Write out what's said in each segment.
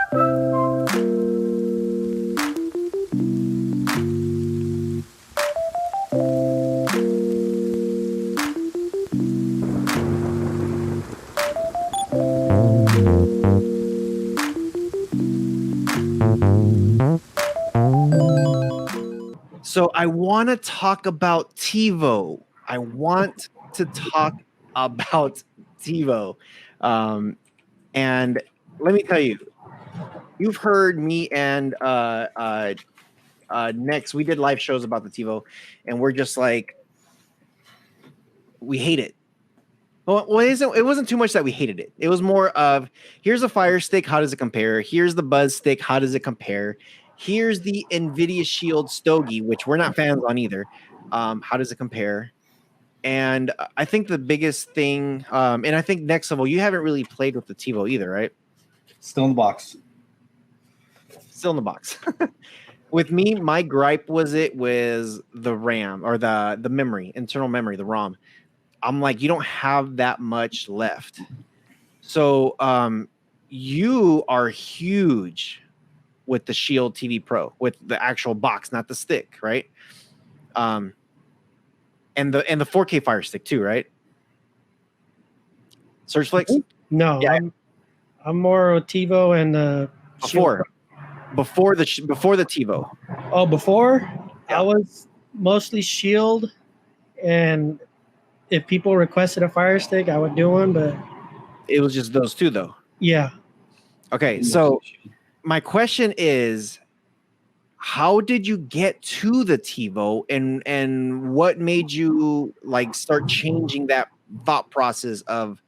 So I want to talk about Tivo. I want to talk about Tivo. And let me tell you, you've heard me and Next, we did live shows about the Tivo, and we're just like, we hate it. Well, it wasn't too much that we hated it. It was more of, here's a Fire Stick, how does it compare? Here's the Buzz Stick, how does it compare? Here's the NVIDIA Shield Stogie, which we're not fans on either. How does it compare? And I think the biggest thing, and I think NxTLvL, you haven't really played with the Tivo either, right? Still in the box. Still in the box. With me, my gripe was the RAM or the memory, internal memory, the ROM. I'm like, you don't have that much left. So you are huge with the Shield TV Pro, with the actual box, not the stick, right? And the 4K Fire Stick too, right? Searchflix? No, yeah. I'm more Tivo and before the Tivo. Oh, before? Yeah. I was mostly Shield, and if people requested a Fire Stick, I would do one, but it was just those two though. Yeah. Okay, so my question is, how did you get to the Tivo, and what made you like start changing that thought process of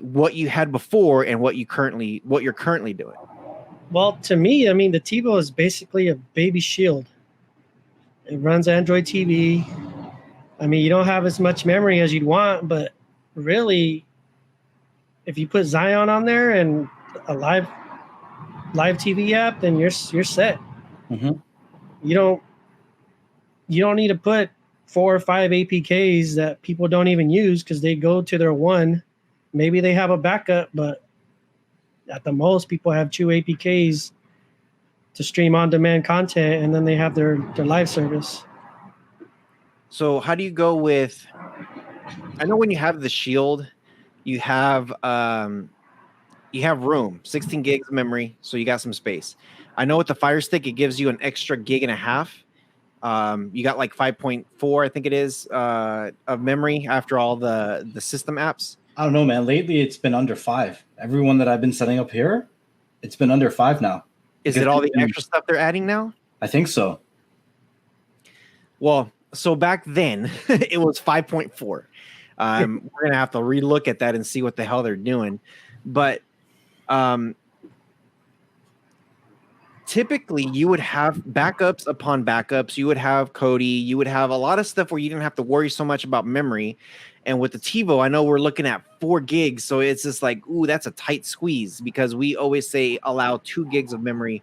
what you had before and what you're currently doing? Well, to me, I mean, the Tivo is basically a baby Shield. It runs Android TV. I mean, you don't have as much memory as you'd want, but really, if you put Xeon on there and a live TV app, then you're set. Mm-hmm. You don't need to put 4 or 5 APKs that people don't even use because they go to their one. Maybe they have a backup, but at the most, people have 2 APKs to stream on-demand content, and then they have their live service. So how do you go with? I know when you have the Shield, you have room, 16 gigs of memory, so you got some space. I know with the Fire Stick, it gives you an extra 1.5 gigs. You got like 5.4, I think it is, of memory after all the system apps. I don't know, man. Lately, it's been under 5. Everyone that I've been setting up here, it's been under 5 now. Is it all the extra stuff they're adding now? I think so. Well, so back then, it was 5.4. We're going to have to relook at that and see what the hell they're doing. But typically, you would have backups upon backups. You would have Kodi. You would have a lot of stuff where you didn't have to worry so much about memory. And with the Tivo, I know we're looking at 4 gigs. So it's just like, ooh, that's a tight squeeze, because we always say allow 2 gigs of memory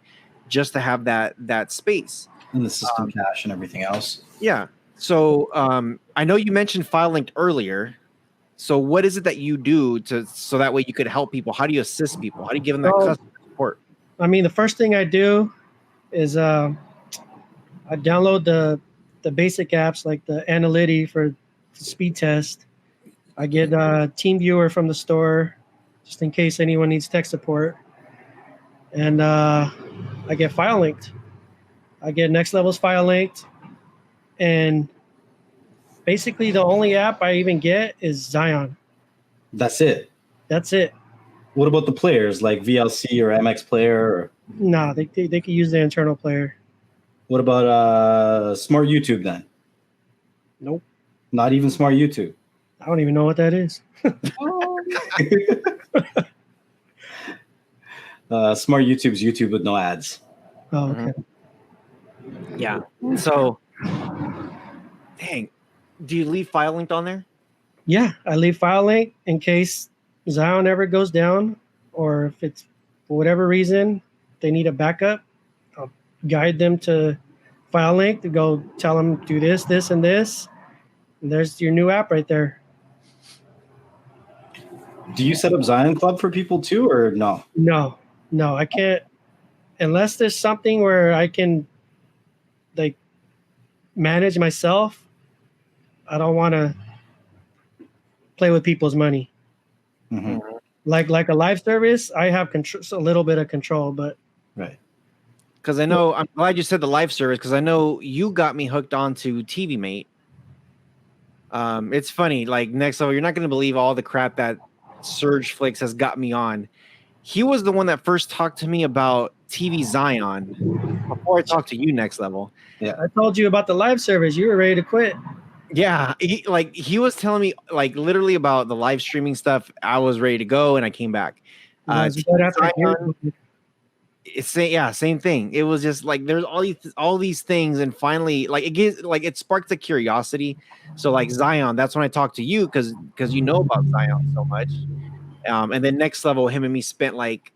just to have that space. And the system cache and everything else. Yeah. So I know you mentioned file linked earlier. So what is it that you do so that way you could help people? How do you assist people? How do you give them that customer support? I mean, the first thing I do is I download the basic apps like the Analytics for speed test. I get TeamViewer from the store just in case anyone needs tech support. And I get file linked. I get NxTLvL's file linked. And basically the only app I even get is Xeon. That's it? That's it. What about the players like VLC or MX Player? Or... Nah, they could use the internal player. What about Smart YouTube then? Nope. Not even Smart YouTube? I don't even know what that is. Smart YouTube's YouTube with no ads. Oh, okay. Yeah. So, dang, do you leave file linked on there? Yeah, I leave file link in case Xeon ever goes down, or if it's for whatever reason they need a backup. I'll guide them to file link to go tell them do this, this, and this. And there's your new app right there. Do you set up Xeon Club for people too, or no? No, No, I can't unless there's something where I can like manage myself. I don't want to play with people's money. Mm-hmm. Like a live service, I have a little bit of control, but Right. Because I know, I'm glad you said the live service, because I know you got me hooked on to TV Mate. It's funny, like next level, you're not going to believe all the crap that Surge Flicks has got me on. He was the one that first talked to me about TV Zion before I talked to you next level. I told you about the live service. You were ready to quit. Yeah, he was telling me like literally about the live streaming stuff. I was ready to go, and I came back. That was TV right after Zion, same thing. It was just like there's all these things, and finally, like it sparked the curiosity. So like Zion, that's when I talked to you because you know about Zion so much. And then next level, him and me spent like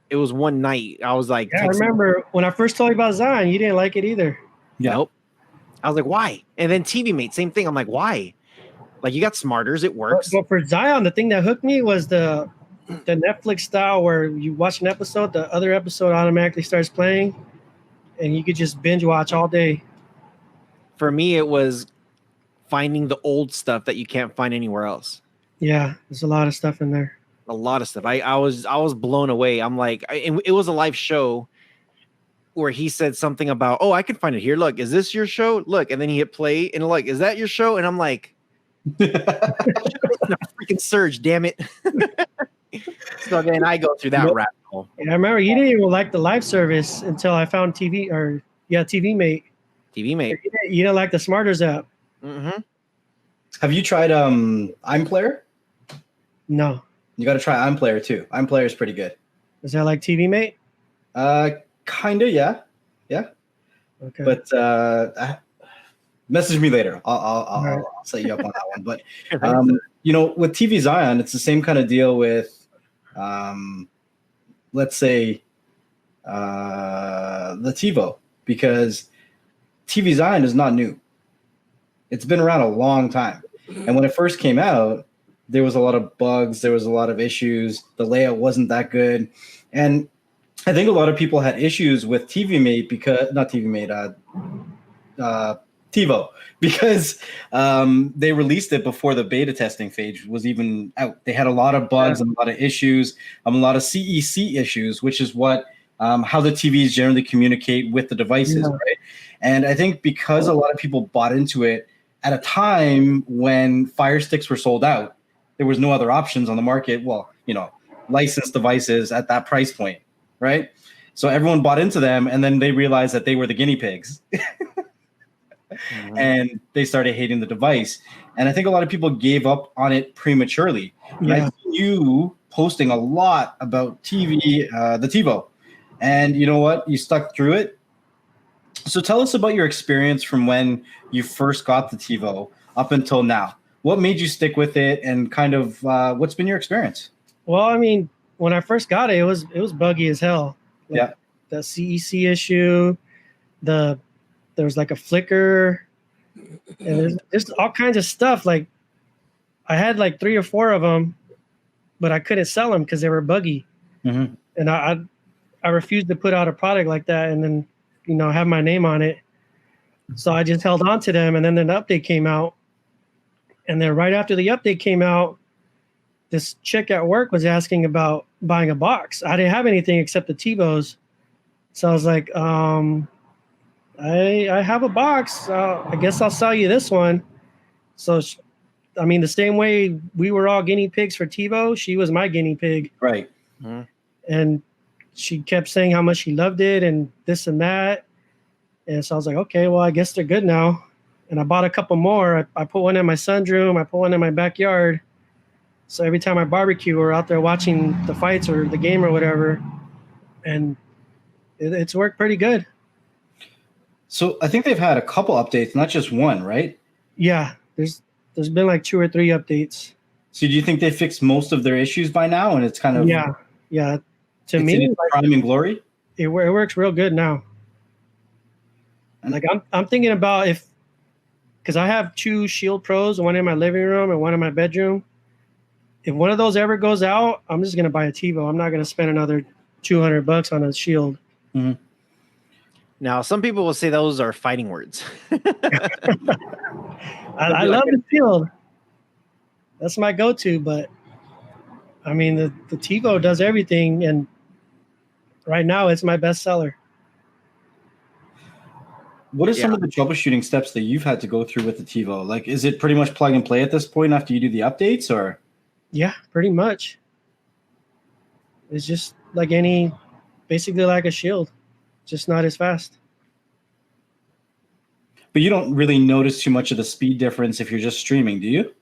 it was one night. I was like, I remember when I first told you about Zion, you didn't like it either. Yeah. Nope. I was like, why? And then TV Mate, same thing. I'm like, why? Like you got smarters, it works. But for Zion, the thing that hooked me was the Netflix style where you watch an episode, the other episode automatically starts playing, and you could just binge watch all day. For me, it was finding the old stuff that you can't find anywhere else. Yeah, there's a lot of stuff in there. A lot of stuff. I was blown away. I'm like, it was a live show where he said something about, oh, I can find it here. Look, is this your show? Look, and then he hit play, and like, is that your show? And I'm like, freaking Surge, damn it. So then I go through that rabbit hole. And I remember you didn't even like the live service until I found TV Mate. TV Mate. You didn't like the Smarters app. Mm-hmm. Have you tried iPlayer? No. You got to try iPlayer too. iPlayer is pretty good. Is that like TV Mate? Kinda, yeah. Okay. But message me later. I'll set you up on that one. But with TV Zion, it's the same kind of deal with, let's say, the Tivo, because TV Zion is not new. It's been around a long time, and when it first came out, there was a lot of bugs. There was a lot of issues. The layout wasn't that good, and I think a lot of people had issues with TV Mate Tivo, because they released it before the beta testing phase was even out. They had a lot of bugs and a lot of issues, a lot of CEC issues, which is what how the TVs generally communicate with the devices, right? And I think because a lot of people bought into it at a time when Fire Sticks were sold out, there was no other options on the market. Well, licensed devices at that price point, right? So everyone bought into them, and then they realized that they were the guinea pigs. Mm-hmm. And they started hating the device. And I think a lot of people gave up on it prematurely. Yeah. I see you posting a lot about the Tivo. And you know what? You stuck through it. So tell us about your experience from when you first got the Tivo up until now. What made you stick with it, and kind of what's been your experience? Well, I mean, when I first got it, it was buggy as hell. Like the CEC issue, there was like a flicker, and there's all kinds of stuff. Like I had like 3 or 4 of them, but I couldn't sell them because they were buggy. Mm-hmm. And I refused to put out a product like that and then, have my name on it. So I just held on to them, and then an update came out. And then right after the update came out, this chick at work was asking about buying a box. I didn't have anything except the Tivos. So I was like, I have a box. I guess I'll sell you this one. So, the same way we were all guinea pigs for Tivo, she was my guinea pig. Right. Mm-hmm. And she kept saying how much she loved it and this and that. And so I was like, okay, well, I guess they're good now. And I bought a couple more. I put one in my sunroom. I put one in my backyard. So every time I barbecue, we're out there watching the fights or the game or whatever. And it's worked pretty good. So I think they've had a couple updates, not just one, right? Yeah, there's been like 2 or 3 updates. So do you think they fixed most of their issues by now, and it's kind of yeah? To me, it's prime and glory. It works real good now. Like I'm thinking about because I have 2 Shield Pros, one in my living room and one in my bedroom. If one of those ever goes out, I'm just gonna buy a Tivo. I'm not gonna spend another $200 on a shield. Mhm. Now, some people will say those are fighting words. I love the shield. That's my go-to, but I mean the Tivo does everything, and right now it's my best seller. What are some of the troubleshooting steps that you've had to go through with the Tivo? Like, is it pretty much plug and play at this point after you do the updates, or? Yeah, pretty much. It's just like basically like a shield, just not as fast. But you don't really notice too much of the speed difference if you're just streaming, do you?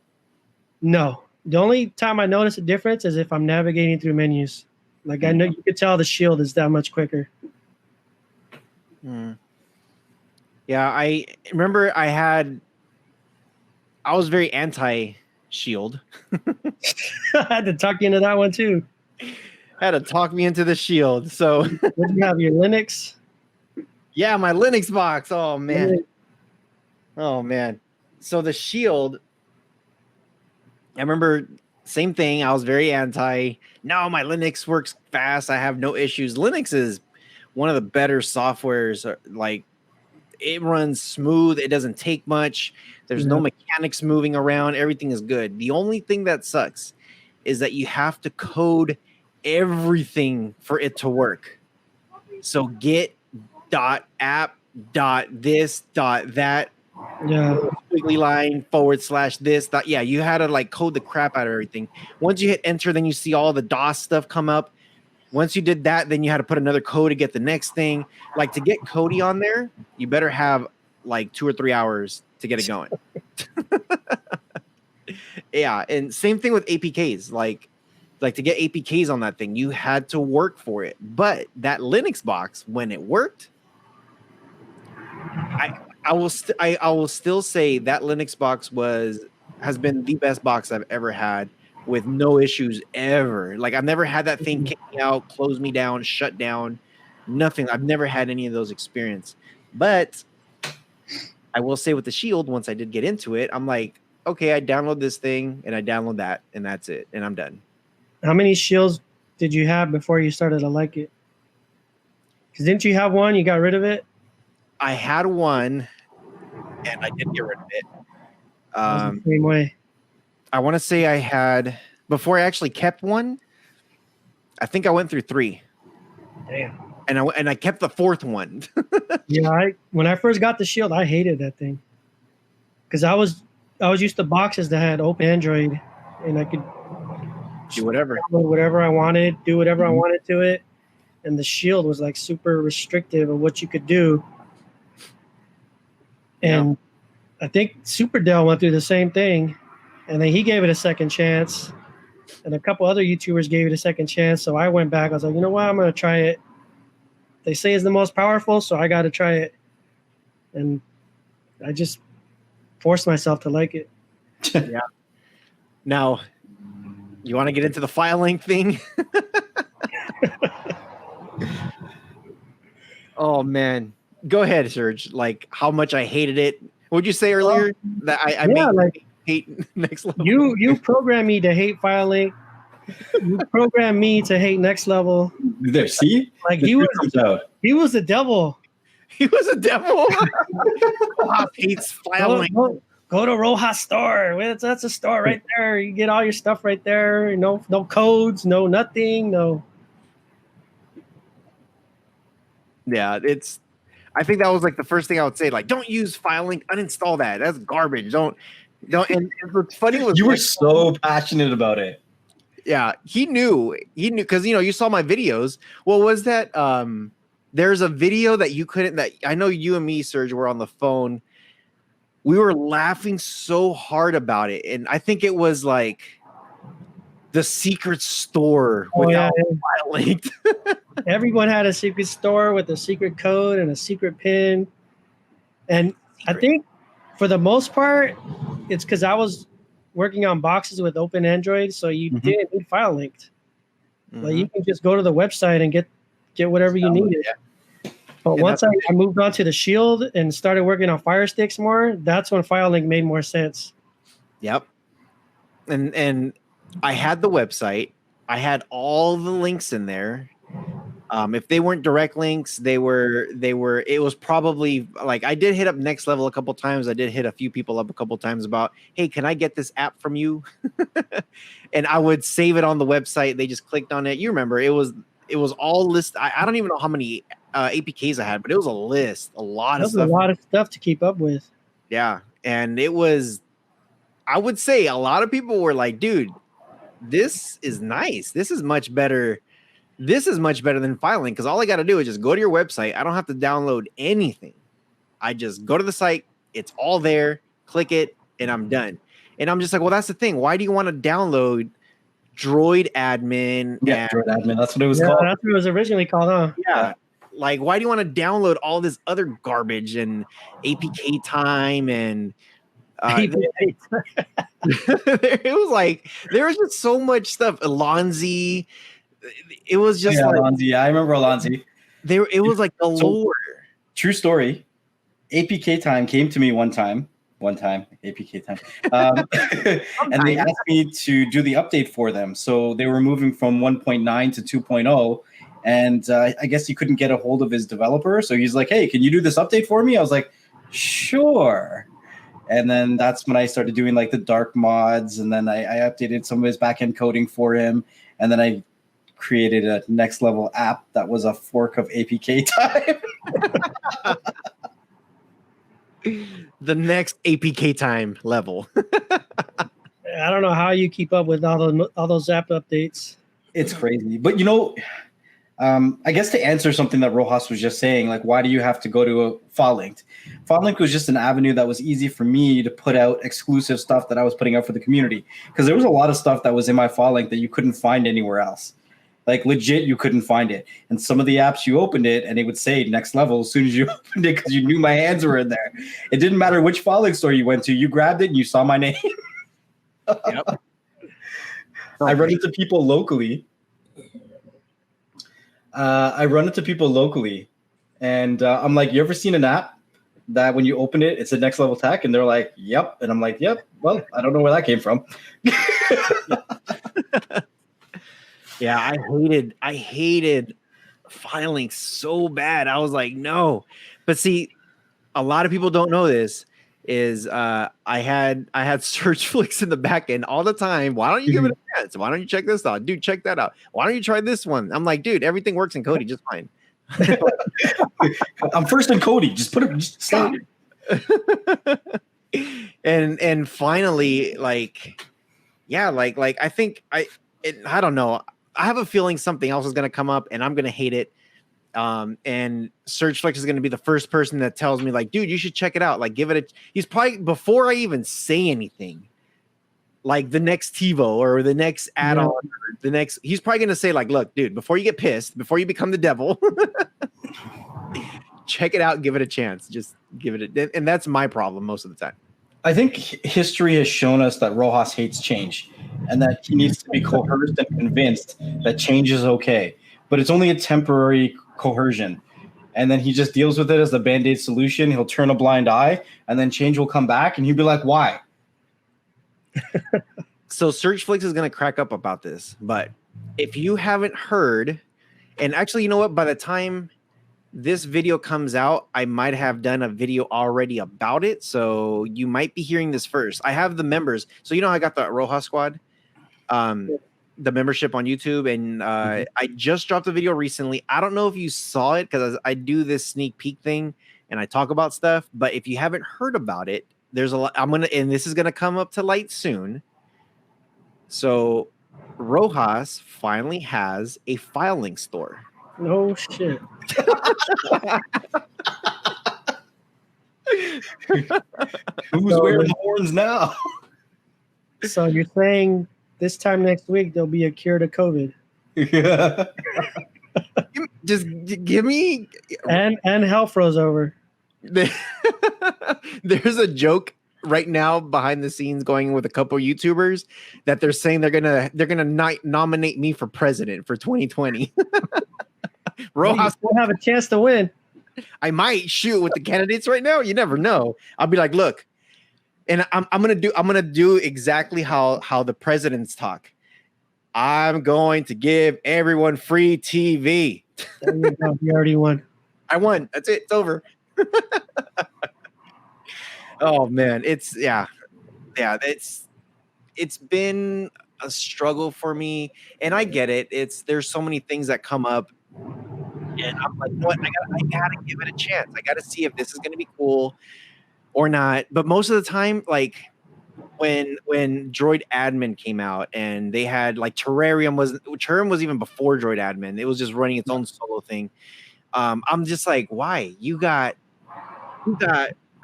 No. The only time I notice a difference is if I'm navigating through menus. Like I know you could tell the shield is that much quicker. Yeah, I remember I was very anti-shield. I had to talk you into that one too. Had to talk me into the shield. So What do you have, your Linux? yeah, my Linux box. Oh man. Oh man. So the shield, I remember same thing. I was very anti. No, my Linux works fast. I have no issues. Linux is one of the better softwares. Like it runs smooth. It doesn't take much. There's no mechanics moving around. Everything is good. The only thing that sucks is that you have to code everything for it to work. So git .app .this .that squiggly line / this . Yeah, you had to like code the crap out of everything. Once you hit enter, then you see all the DOS stuff come up. Once you did that, then you had to put another code to get the next thing. Like to get Kodi on there, you better have like 2 or 3 hours to get it going. Yeah, and same thing with APKs. Like to get APKs on that thing, you had to work for it. But that Linux box, when it worked, I will still say that Linux box has been the best box I've ever had with no issues ever. Like I've never had that thing kick me out, close me down, shut down, nothing. I've never had any of those experiences. But I will say with the Shield, once I did get into it, I'm like, okay, I download this thing and I download that and that's it. And I'm done. How many shields did you have before you started to like it? Because didn't you have one? You got rid of it? I had one and I did get rid of it. The same way. I want to say I had, before I actually kept one, I think I went through 3. Damn. And I kept the 4th one. Yeah, when I first got the Shield, I hated that thing. Because I was used to boxes that had open Android and I could do whatever I wanted, do whatever I wanted to it. And the Shield was like super restrictive of what you could do. And I think SuperDell went through the same thing. And then he gave it a second chance. And a couple other YouTubers gave it a second chance. So I went back. I was like, you know what? I'm going to try it. They say it's the most powerful, so I got to try it. And I just forced myself to like it. Yeah. Now, you want to get into the file link thing? Oh, man. Go ahead, Serge. Like, how much I hated it. What did you say earlier? That I hate NxTLvL. You programmed me to hate file link. You programmed me to hate NxTLvL. There, see? Like he was the devil. He was a devil. Rohas hates file link. Go to Rohas store. That's a store right there. You get all your stuff right there. No codes, no nothing, no. Yeah, I think that was like the first thing I would say. Like, don't use file link. Uninstall that. That's garbage. Don't. And what's funny was you were so passionate about it. Yeah, he knew because you saw my videos. What was that? There's a video that you couldn't. That I know you and me, Serge, were on the phone. We were laughing so hard about it, and I think it was like the secret store without file linked. Everyone had a secret store with a secret code and a secret pin, and I think for the most part, it's because I was working on boxes with open Android, so you didn't need file linked. Like you can just go to the website and get whatever you needed. Yeah. But once I moved on to the Shield and started working on Fire Sticks more, that's when file link made more sense. Yep. And I had the website. I had all the links in there. If they weren't direct links, they were. It was probably like I did hit up NxTLvL a couple times. I did hit a few people up a couple times about, hey, can I get this app from you? And I would save it on the website. They just clicked on it. You remember it was all list. I don't even know how many APKs I had, but it was a list, a lot of stuff. A lot of stuff to keep up with. Yeah, and it was. I would say a lot of people were like, dude, this is nice. This is much better. This is much better than filing because all I got to do is just go to your website. I don't have to download anything. I just go to the site. It's all there. Click it, and I'm done. And I'm just like, well, that's the thing. Why do you want to download Droid Admin? Yeah, Droid Admin. That's what it was called. That's what it was originally called, huh? Yeah. Like, why do you want to download all this other garbage and APK time and it was like there was just so much stuff. Alonzi. It was just like Alonzi. Yeah, I remember Alonzi. It was like galore. True story. APK time came to me one time, APK time. And they asked me to do the update for them. So they were moving from 1.9 to 2.0. And I guess he couldn't get a hold of his developer. So he's like, hey, can you do this update for me? I was like, sure. And then that's when I started doing like the dark mods. And then I updated some of his backend coding for him. And then I created a NxTLvL app that was a fork of APK time. The next APK time level. I don't know how you keep up with all those app updates. It's crazy. But, you know, I guess to answer something that Rohas was just saying, like, why do you have to go to a file linked? File link was just an avenue that was easy for me to put out exclusive stuff that I was putting out for the community. Because there was a lot of stuff that was in my file link that you couldn't find anywhere else. Like legit, you couldn't find it. And some of the apps you opened it and it would say NxTLvL as soon as you opened it because you knew my hands were in there. It didn't matter which file link store you went to. You grabbed it and you saw my name. Yep. I run into people locally. And I'm like, you ever seen an app that when you open it, it's a NxTLvL tech? And they're like, yep. And I'm like, yep. Well, I don't know where that came from. Yeah, I hated filing so bad. I was like, no. But see, a lot of people don't know this is I had search flicks in the back end all the time. Why don't you give it a chance? Why don't you check this out? Dude, check that out. Why don't you try this one? I'm like, dude, everything works in Kodi just fine. I'm first in Kodi. Just stop. And finally, like, yeah, like I think I don't know. I have a feeling something else is going to come up and I'm going to hate it. And SearchFlex is going to be the first person that tells me like, dude, you should check it out. Like give it a, he's probably before I even say anything, like the next TiVo or the next add-on, or the next, he's probably going to say like, look, dude, before you get pissed, before you become the devil, check it out. Give it a chance. Just give it a, and that's my problem most of the time. I think history has shown us that Rohas hates change and that he needs to be coerced and convinced that change is okay. But it's only a temporary coercion. And then he just deals with it as the Band-Aid solution. He'll turn a blind eye and then change will come back and he'll be like, why? So SearchFlix is going to crack up about this. But if you haven't heard, and actually, you know what? By the time this video comes out, I might have done a video already about it. So you might be hearing this first. I have the members. So, you know, I got the Rohas squad, the membership on YouTube. And I just dropped a video recently. I don't know if you saw it because I do this sneak peek thing and I talk about stuff. But if you haven't heard about it, there's a lot. And this is going to come up to light soon. So Rohas finally has a file link store. No shit. Who's wearing the horns now? So you're saying this time next week there'll be a cure to COVID? Yeah. Just give me and hell froze over. There's a joke right now behind the scenes going with a couple of YouTubers that they're saying they're gonna nominate me for president for 2020. Rohas will have a chance to win. I might shoot with the candidates right now. You never know. I'll be like, look, and I'm gonna do exactly how the presidents talk. I'm going to give everyone free TV. There you go. You already won. I won. That's it. It's over. Oh man, it's it's been a struggle for me, and I get it. There's so many things that come up, and I'm like, you know what? I gotta give it a chance. I gotta see if this is gonna be cool or not. But most of the time, like when Droid Admin came out and they had like Terrarium was even before Droid Admin. It was just running its own solo thing. I'm just like, why? You got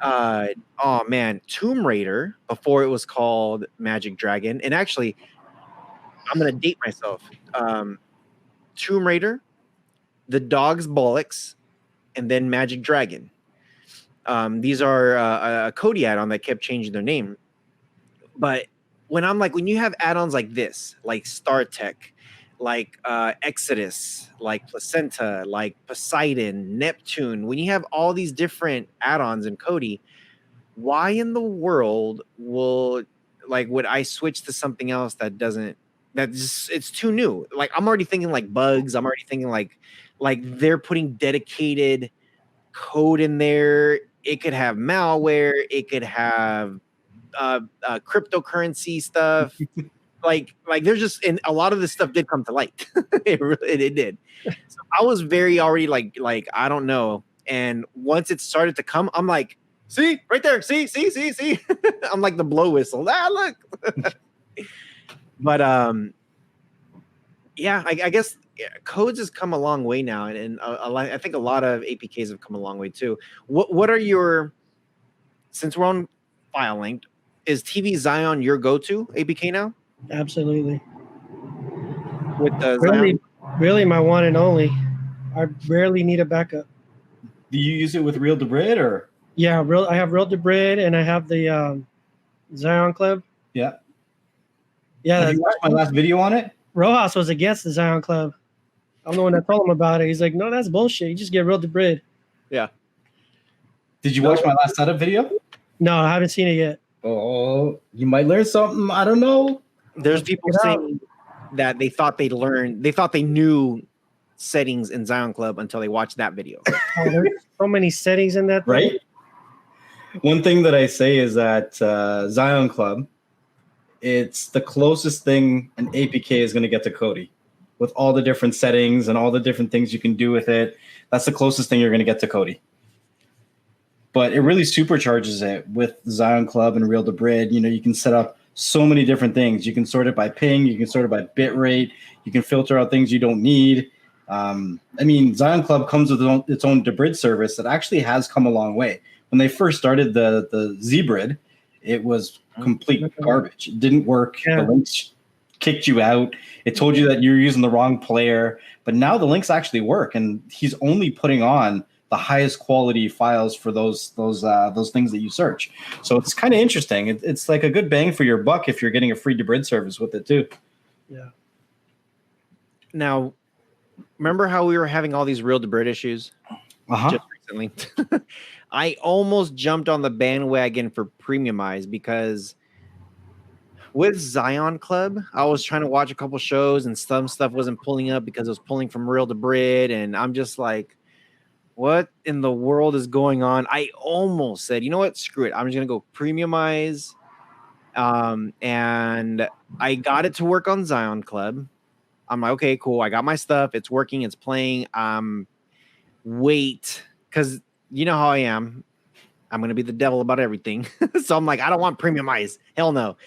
oh man, Tomb Raider before it was called Magic Dragon. And actually, I'm gonna date myself. Tomb Raider, The Dog's Bollocks, and then Magic Dragon. These are a Cody add-on that kept changing their name. But when you have add-ons like this, like Star Tech, like Exodus, like Placenta, like Poseidon, Neptune, when you have all these different add-ons in Cody, why in the world would I switch to something else it's too new? Like I'm already thinking like bugs. I'm already thinking like they're putting dedicated code in there. It could have malware. It could have cryptocurrency stuff. like there's just, and a lot of this stuff did come to light. it did. So I was very already like I don't know. And once it started to come, I'm like, see right there, see. I'm like the blow whistle. Look. But yeah, I guess codes has come a long way now, and I think a lot of APKs have come a long way too. What are your, since we're on file linked, is TV Zion your go-to APK now? Absolutely. With the Zion? Really my one and only. I rarely need a backup. Do you use it with Real Debrid or? Yeah, I have Real Debrid and I have the Zion Club. Yeah. Yeah. Have you watched my last video on it? Rohas was against the Zion Club. I'm the one that told him about it. He's like, no, that's bullshit. You just get Real Debrid. Yeah. Did you watch my last setup video? No, I haven't seen it yet. Oh, you might learn something. I don't know. There's people saying that they thought they knew settings in Zion Club until they watched that video. Oh, there's so many settings in that thing. Right? One thing that I say is that Zion Club, it's the closest thing an APK is going to get to Cody. With all the different settings and all the different things you can do with it, that's the closest thing you're going to get to Cody. But it really supercharges it with Zion Club and Real Debrid. You know, you can set up so many different things. You can sort it by ping. You can sort it by bit rate. You can filter out things you don't need. I mean, Zion Club comes with its own Debrid service that actually has come a long way. When they first started the Zbrid, it was complete garbage. It didn't work. Yeah. The links kicked you out. It told you that you're using the wrong player. But now the links actually work, and he's only putting on the highest quality files for those things that you search. So it's kind of interesting. It's like a good bang for your buck if you're getting a free Debrid service with it too. Yeah. Now, remember how we were having all these Real Debrid issues just recently? I almost jumped on the bandwagon for Premiumize because with Zion Club, I was trying to watch a couple shows and some stuff wasn't pulling up because it was pulling from Real Debrid, and I'm just like, what in the world is going on? I almost said, you know what? Screw it. I'm just going to go Premiumize. And I got it to work on Zion Club. I'm like, okay, cool. I got my stuff. It's working. It's playing. Wait, because you know how I am. I'm going to be the devil about everything. So I'm like, I don't want Premiumize. Hell no.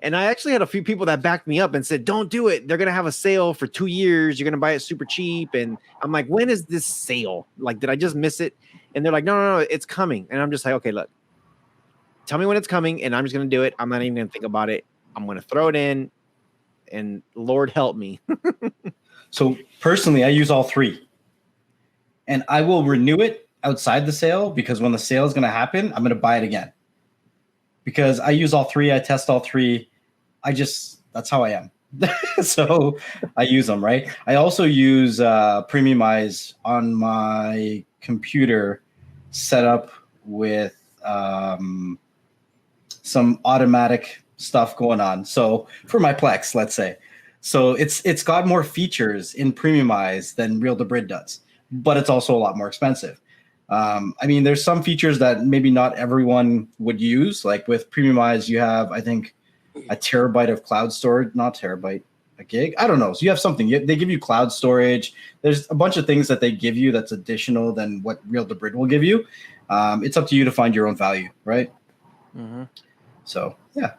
And I actually had a few people that backed me up and said, don't do it. They're going to have a sale for 2 years. You're going to buy it super cheap. And I'm like, when is this sale? Like, did I just miss it? And they're like, no, it's coming. And I'm just like, okay, look, tell me when it's coming and I'm just going to do it. I'm not even going to think about it. I'm going to throw it in and Lord help me. So personally, I use all three and I will renew it outside the sale because when the sale is going to happen, I'm going to buy it again because I use all three. I test all three. That's how I am. So I use them, right? I also use Premiumize on my computer set up with some automatic stuff going on. So for my Plex, let's say, So it's got more features in Premiumize than Real to Brid does, but it's also a lot more expensive. I mean, there's some features that maybe not everyone would use. Like with Premiumize, you have, I think, a terabyte of cloud storage, not terabyte, a gig. I don't know. So you have something. They give you cloud storage. There's a bunch of things that they give you that's additional than what Real to Brid will give you. It's up to you to find your own value, right? Mm-hmm. So yeah.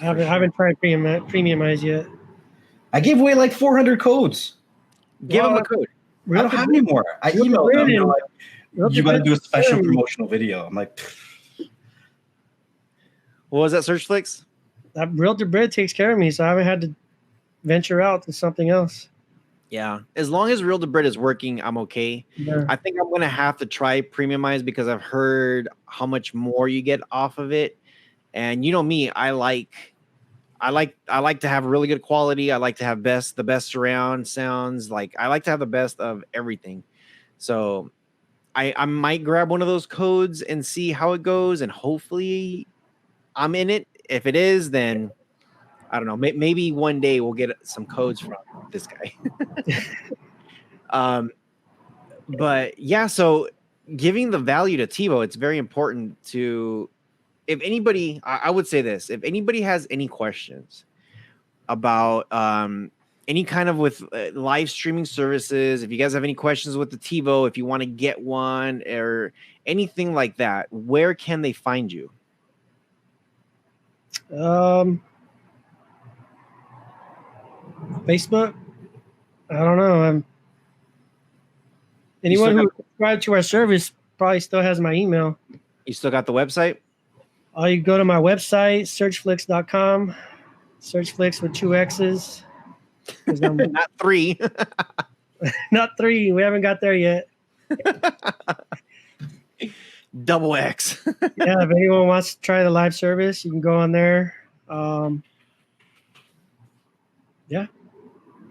I haven't tried Premiumize yet. I gave away like 400 codes. Give them a code. I don't have any more. I emailed them. They're like, you got to do a special promotional video. I'm like, what was that, Searchflix? That Real to Brid takes care of me, so I haven't had to venture out to something else. Yeah, as long as Real to Brid is working, I'm okay. Yeah. I think I'm gonna have to try Premiumize because I've heard how much more you get off of it, and you know me, I like to have really good quality. I like to have the best surround sounds. Like I like to have the best of everything. So I might grab one of those codes and see how it goes, and hopefully I'm in it. If it is, then I don't know. Maybe one day we'll get some codes from this guy. But yeah, so giving the value to Tivo, it's very important to, if anybody, I would say this, if anybody has any questions about any kind of with live streaming services, if you guys have any questions with the Tivo, if you want to get one or anything like that, where can they find you? Facebook. I don't know. Anyone who subscribed to our service probably still has my email. You still got the website? You go to my website, searchflix.com. Searchflix with 2 X's. Not 3. Not 3. We haven't got there yet. Double X. Yeah, if anyone wants to try the live service, you can go on there.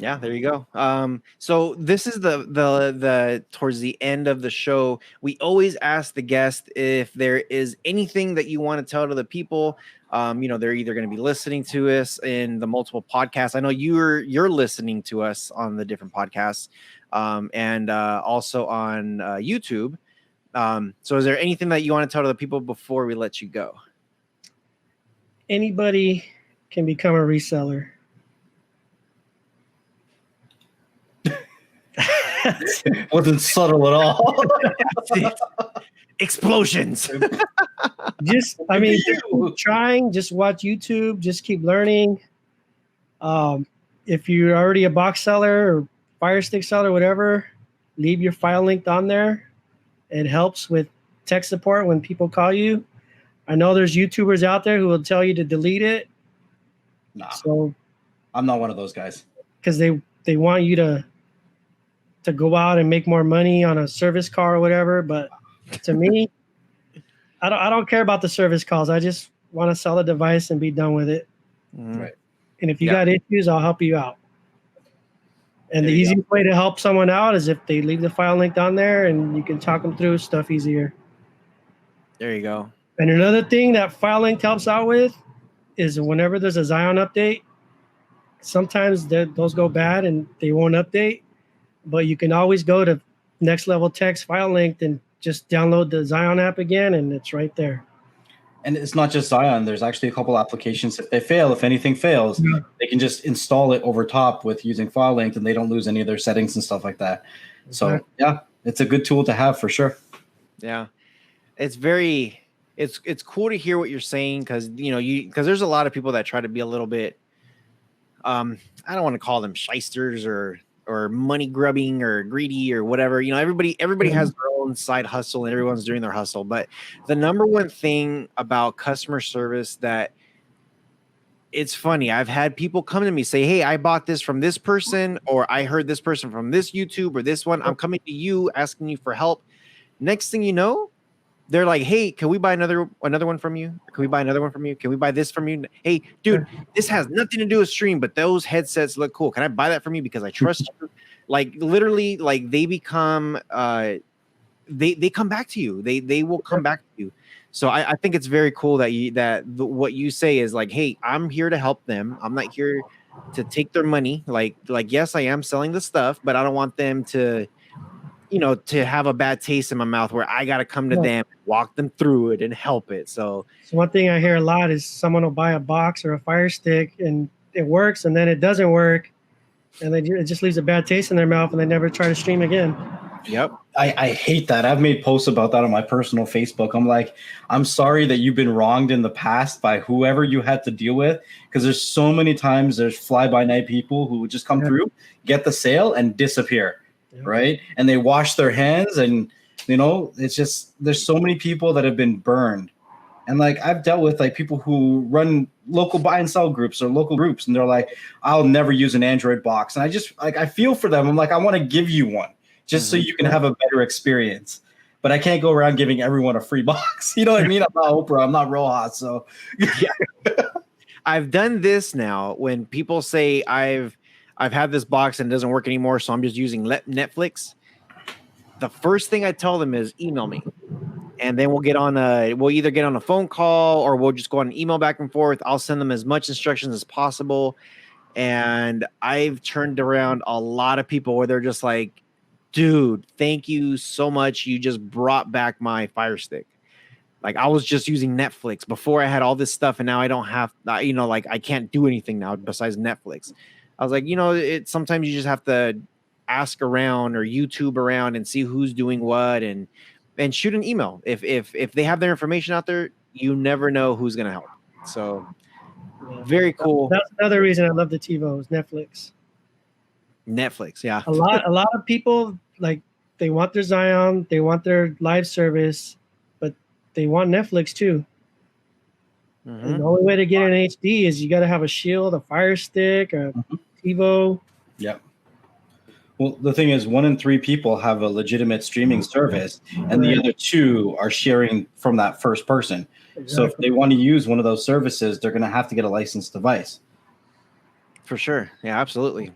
Yeah, there you go. So this is the towards the end of the show. We always ask the guest if there is anything that you want to tell to the people. They're either going to be listening to us in the multiple podcasts. I know you're listening to us on the different podcasts, and also on YouTube. So is there anything that you want to tell to the people before we let you go? Anybody can become a reseller. wasn't subtle at all. Explosions. Just keep trying. Just watch YouTube. Just keep learning. If you're already a box seller or Fire Stick seller, whatever, leave your file link on there. It helps with tech support when people call you. I know there's YouTubers out there who will tell you to delete it. Nah, so I'm not one of those guys. Because they want you to go out and make more money on a service call or whatever. But to me, I don't care about the service calls. I just want to sell a device and be done with it. Right. And if you got issues, I'll help you out. And the easiest way to help someone out is if they leave the file link on there and you can talk them through stuff easier. There you go. And another thing that file link helps out with is whenever there's a Xeon update, sometimes those go bad and they won't update. But you can always go to Next Level Tech's file link and just download the Xeon app again, and it's right there. And it's not just Xeon. There's actually a couple applications. If anything fails, they can just install it over top with using file link, and they don't lose any of their settings and stuff like that. So yeah, it's a good tool to have for sure. Yeah, it's cool to hear what you're saying because there's a lot of people that try to be a little bit. I don't want to call them shysters or money grubbing or greedy or whatever. Everybody has their own side hustle and everyone's doing their hustle. But the number one thing about customer service that it's funny, I've had people come to me say, hey, I bought this from this person, or I heard this person from this YouTube or this one. I'm coming to you asking you for help. Next thing you know, they're like, hey, can we buy another one from you? Can we buy another one from you? Can we buy this from you? Hey, dude, this has nothing to do with stream, but those headsets look cool. Can I buy that from you because I trust you? Like literally, like they become they come back to you. They will come back to you. So I think it's very cool that what you say is like, hey, I'm here to help them. I'm not here to take their money. Like yes, I am selling the stuff, but I don't want them to, to have a bad taste in my mouth where I got to come to Yeah. them, walk them through it and help it. So one thing I hear a lot is someone will buy a box or a Fire Stick and it works, and then it doesn't work, and it just leaves a bad taste in their mouth, and they never try to stream again. yep. I hate that. I've made posts about that on my personal Facebook. I'm like, I'm sorry that you've been wronged in the past by whoever you had to deal with, because there's so many times there's fly-by-night people who would just come through, get the sale, and disappear, right? And they wash their hands, and it's just there's so many people that have been burned. And like I've dealt with like people who run local buy and sell groups or local groups, and they're like, I'll never use an Android box. And I just like I feel for them. I'm like, I want to give you one just so you can have a better experience. But I can't go around giving everyone a free box. You know what I mean? I'm not Oprah. I'm not Rohas. So I've done this now when people say I've had this box and it doesn't work anymore, so I'm just using Netflix. The first thing I tell them is email me. And then we'll either get on a phone call or we'll just go on an email back and forth. I'll send them as much instructions as possible. And I've turned around a lot of people where they're just like, dude, thank you so much. You just brought back my Fire Stick. Like I was just using Netflix before I had all this stuff. And now I don't have, like I can't do anything now besides Netflix. I was like, sometimes you just have to ask around or YouTube around and see who's doing what and shoot an email. If they have their information out there, you never know who's going to help. So very cool. That's another reason I love the Tivo is Netflix. Netflix, yeah. A lot of people like they want their Zion, they want their live service, but they want Netflix too. And the only way to get an HD is you got to have a Shield, a Fire Stick, a Tivo. Yep. Well, the thing is, 1 in 3 people have a legitimate streaming service, and the other 2 are sharing from that first person. Exactly. So if they want to use one of those services, they're going to have to get a licensed device. For sure. Yeah, absolutely.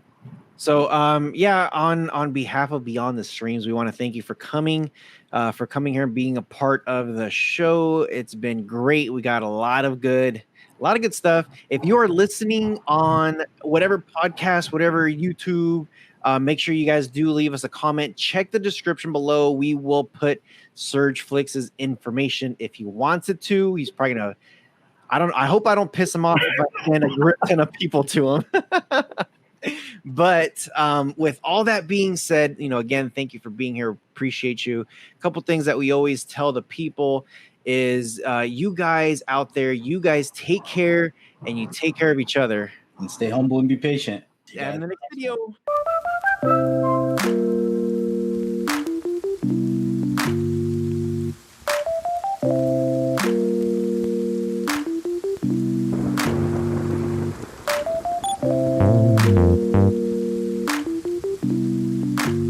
So, on behalf of Beyond the Streams, we want to thank you for coming here and being a part of the show. It's been great. We got a lot of good stuff. If you are listening on whatever podcast, whatever YouTube, make sure you guys do leave us a comment. Check the description below. We will put Surge Flix's information if he wants it to. He's probably gonna. I hope I don't piss him off if I send a grip ton of people to him. But with all that being said, again, thank you for being here. Appreciate you. A couple things that we always tell the people is you guys out there, you guys take care and you take care of each other. And stay humble and be patient. And in the next video.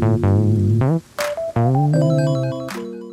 Mm-hmm.